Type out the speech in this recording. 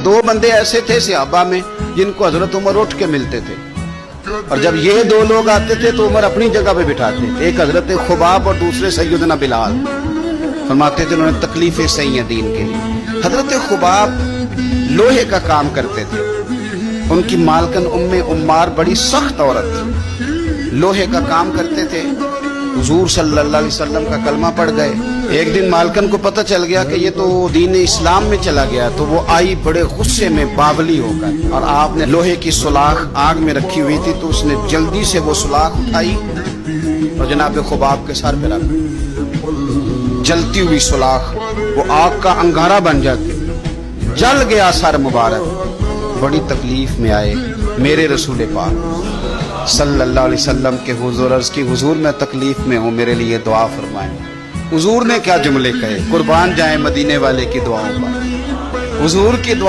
دو بندے ایسے تھے صحابہ میں جن کو حضرت عمر اٹھ کے ملتے تھے، اور جب یہ دو لوگ آتے تھے تو عمر اپنی جگہ پہ بٹھاتے، ایک حضرت خباب اور دوسرے سیدنا بلال۔ فرماتے تھے انہوں نے تکلیفیں سہی ہیں دین کے لیے۔ حضرت خباب لوہے کا کام کرتے تھے، ان کی مالکن عمار بڑی سخت عورت تھی، لوہے کا کام کرتے تھے۔ حضور صلی اللہ علیہ وسلم کا کلمہ پڑھ گئے۔ ایک دن مالکن کو پتہ چل گیا کہ یہ تو دین اسلام میں چلا گیا، تو وہ آئی بڑے غصے میں باولی ہو کر، اور آپ نے لوہے کی سلاخ آگ میں رکھی ہوئی تھی تو اس نے جلدی سے وہ سلاخ اٹھائی اور جناب خباب کے سر پہ رکھ، جلتی ہوئی سلاخ وہ آگ کا انگارہ بن جاتی، جل گیا سر مبارک۔ بڑی تکلیف میں آئے میرے رسول پاک صلی اللہ علیہ وسلم کے حضور، عرض کی حضور میں تکلیف میں ہوں، میرے لیے دعا فرمائیں۔ حضور نے کیا جملے کہے، قربان جائیں مدینے والے کی دعاؤں پر۔ حضور کی دعا